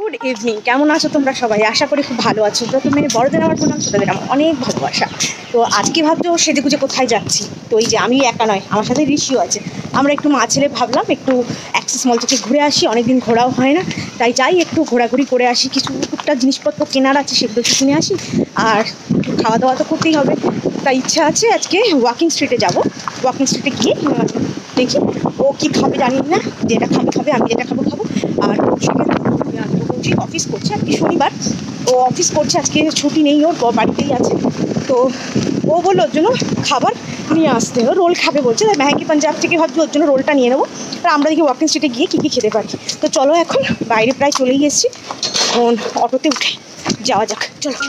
Good evening, কেমন আছো তোমরা সবাই? আশা করি খুব ভালো আছো। প্রথমে বড়দের আমার প্রণাম, ছোটদের আমার অনেক ভালোবাসা। তো আজকে ভাবছো সেজে গুজে কোথায় যাচ্ছি? তো এই যে আমি একা নয়, আমার সাথে ঋষিও আছে। আমরা একটু মা ছেলে ভাবলাম একটু অ্যাক্সেস মল থেকে ঘুরে আসি, অনেকদিন ঘোরাও হয় না, তাই যাই একটু ঘোরাঘুরি করে আসি। কিছু টুকটাক জিনিসপত্র কেনার আছে, সেগুলো একটু কিনে আসি। আর খাওয়া দাওয়া তো করতেই হবে, তাই ইচ্ছা আছে আজকে ওয়াকিং স্ট্রিটে যাব। ওয়াকিং স্ট্রিটে গিয়ে দেখি ও কী খাবে জানি না, যেটা খাবে আমি যেটা খাবো। আর অফিস করছে আজকে শনিবার, ও অফিস করছে আজকে, ছুটি নেই, ওর বাড়িতেই আছে। তো ও বললো ওর জন্য খাবার নিয়ে আসতে, ও রোল খাবে বলছে, তাই মেহেকি পাঞ্জাব থেকে ভাবছি ওর জন্য রোলটা নিয়ে নেবো। আর আমরা দেখি ওয়াকিং স্ট্রিটে গিয়ে কী কী খেতে পারি। তো চলো, এখন বাইরে প্রায় চলেই এসেছি, এখন অটোতে উঠে যাওয়া যাক, চলো।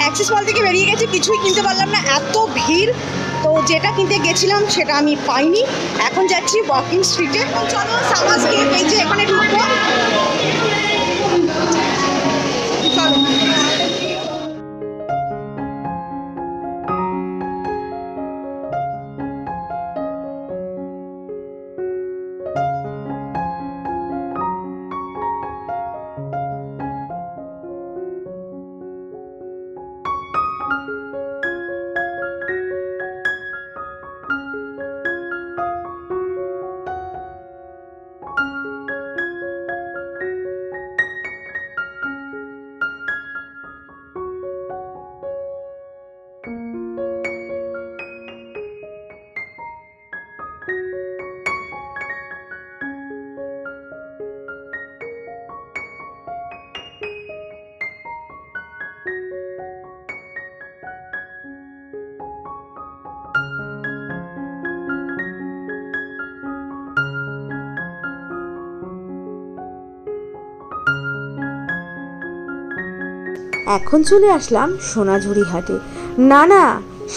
অ্যাক্সেস মল থেকে বেরিয়ে গেছি, কিছুই কিনতে পারলাম না, এত ভিড়। তো যেটা কিনতে গেছিলাম সেটা আমি পাইনি। এখন যাচ্ছি ওয়াকিং স্ট্রিটে। চলো সামাজকে এই যে এখানে ঢুকবো, চলো। এখন চলে আসলাম সোনাঝুরি হাটে। না,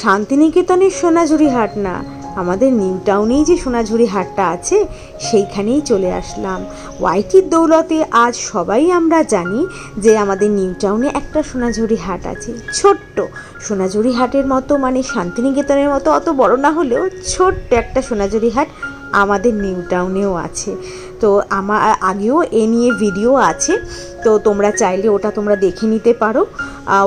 শান্তিনিকেতনের সোনাঝুরি হাট না, আমাদের নিউ টাউনেই যে সোনাঝুরি হাটটা আছে সেইখানেই চলে আসলাম। ওয়াইটির দৌলতে আজ সবাই আমরা জানি যে আমাদের নিউ টাউনে একটা সোনাঝুরি হাট আছে। ছোট্ট সোনাঝুরি হাটের মতো, মানে শান্তিনিকেতনের মতো অত বড় না হলেও ছোট্ট একটা সোনাঝুরি হাট আমাদের নিউ টাউনেও আছে। তো আমার আগেও এ নিয়ে ভিডিও আছে, তো তোমরা চাইলে ওটা তোমরা দেখে নিতে পারো।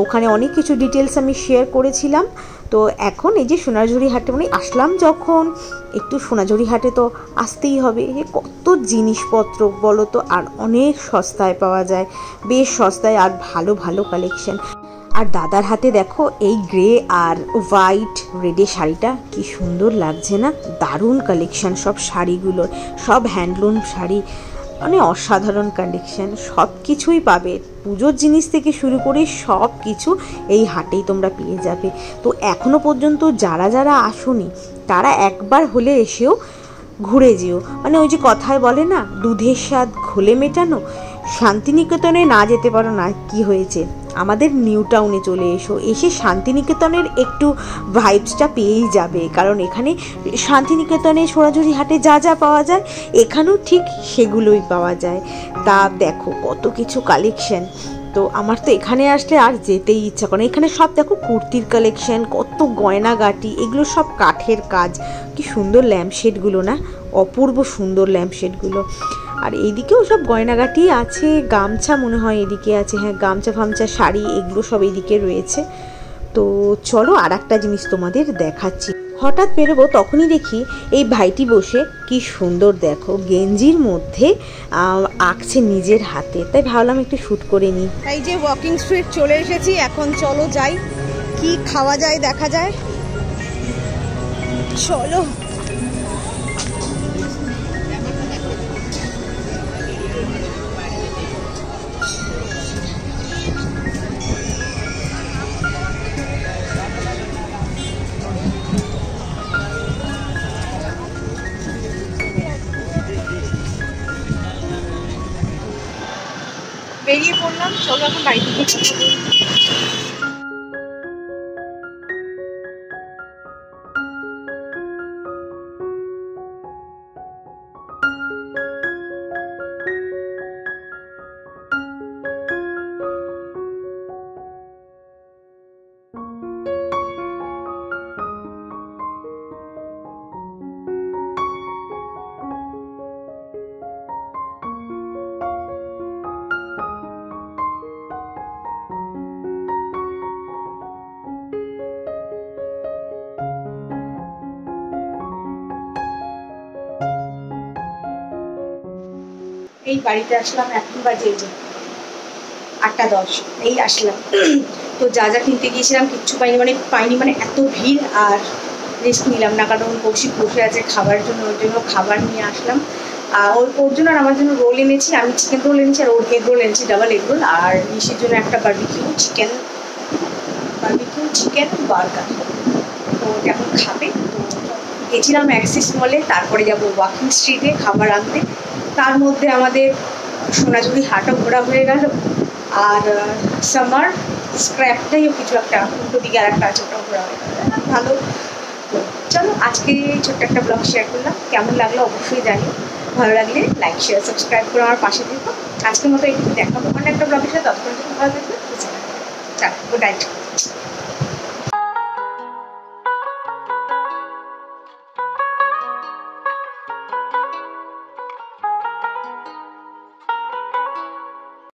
ওখানে অনেক কিছু ডিটেলস আমি শেয়ার করেছিলাম। তো এখন এই যে সোনাঝুরি হাটে মানে আসলাম যখন, একটু সোনাঝুরি হাটে তো আসতেই হবে। কত জিনিসপত্র বলো তো, আর অনেক সস্তায় পাওয়া যায়, বেশ সস্তায়, আর ভালো ভালো কালেকশন। আর দাদার হাতে দেখো এই গ্রে আর হোয়াইট রেডে শাড়িটা কি সুন্দর লাগছে না? দারুণ কালেকশন সব শাড়িগুলোর, সব হ্যান্ডলুম শাড়ি, মানে অসাধারণ কালেকশন। সব কিছুই পাবে, পুজোর জিনিস থেকে শুরু করে সব কিছু এই হাটেই তোমরা পেয়ে যাবে। তো এখনো পর্যন্ত যারা যারা আসোনি তারা একবার হলে এসেও ঘুরে যেও। মানে ওই যে কথায় বলে না, দুধের স্বাদ ঘোলে মেটানো। শান্তিনিকেতনে না যেতে পারো না, কি হয়েছে, আমাদের নিউ টাউনে চলে এসে শান্তিনিকেতনের একটু ভাইবসটা পেয়েই যাবে। কারণ এখানে শান্তিনিকেতনে সোনাঝুরি হাটে যা যা পাওয়া যায় এখানেও ঠিক সেগুলোই পাওয়া যায়। তা দেখো কত কিছু কালেকশন। তো আমার তো এখানে আসলে আর যেতেই ইচ্ছা করে। এখানে সব দেখো কুর্তির কালেকশন, কত গয়নাগাটি, এগুলো সব কাঠের কাজ। কি সুন্দর ল্যাম্পশেডগুলো না, অপূর্ব সুন্দর ল্যাম্পশেডগুলো। আর এইদিকেও সব গয়নাগাটি আছে, গামছা মনে হয় এদিকে আছে, হ্যাঁ গামছা ফামছা শাড়ি এগুলো সব এইদিকে রয়েছে। তো চলো আর একটা জিনিস তোমাদের দেখাচ্ছি। হঠাৎ বেরোবো তখনই দেখি এই ভাইটি বসে, কি সুন্দর দেখো গেঞ্জির মধ্যে আঁকছে নিজের হাতে, তাই ভাবলাম একটু শ্যুট করে নিই। এই যে ওয়াকিং স্ট্রিট চলে এসেছি, এখন চলো যাই, কি খাওয়া যায় দেখা যায়, চলো। চলো এখন বাড়িতে গিয়ে কথা বলি। এই বাড়িতে আসলাম, এখন বাজে যে 8:10, এই আসলাম। তো যা যা কিনতে গিয়েছিলাম কিচ্ছু পাইনি মানে এত ভিড়। আর রেস্ট নিলাম না, কারণ কৌশিক বসে আছে খাবার জন্য, ওর জন্য খাবার নিয়ে আসলাম। আর ওর জন্য আর আমার জন্য রোল এনেছি, আমি চিকেন রোল এনেছি আর ওর এগ রোল এনেছি, ডাবল এগ রোল। আর নিশির জন্য একটা বারবিকিউ চিকেন বার্গার। তো এখন খাবে। তো গেছিলাম অ্যাক্সিস মলে, তারপরে যাবো ওয়াকিং স্ট্রিটে খাবার আনতে। তার মধ্যে আমাদের সোনাঝুরি হাটও ঘোরা হয়ে গেল, আর সামার স্ক্র্যাপটাইও কিছু একটা উল্টো দিকে আর একটা আছে, ওটাও ঘোরা হয়ে গেল। ভালো। চলো আজকে ছোট্ট একটা ব্লগ শেয়ার করলাম, কেমন লাগলো অবশ্যই জানিও। ভালো লাগলে লাইক শেয়ার সাবস্ক্রাইব করে আমার পাশে থেকো। আজকের মতো একটু দেখাবো অন্য একটা ব্লগের সাথে, ততক্ষণ ভালো থাকবে। Good night.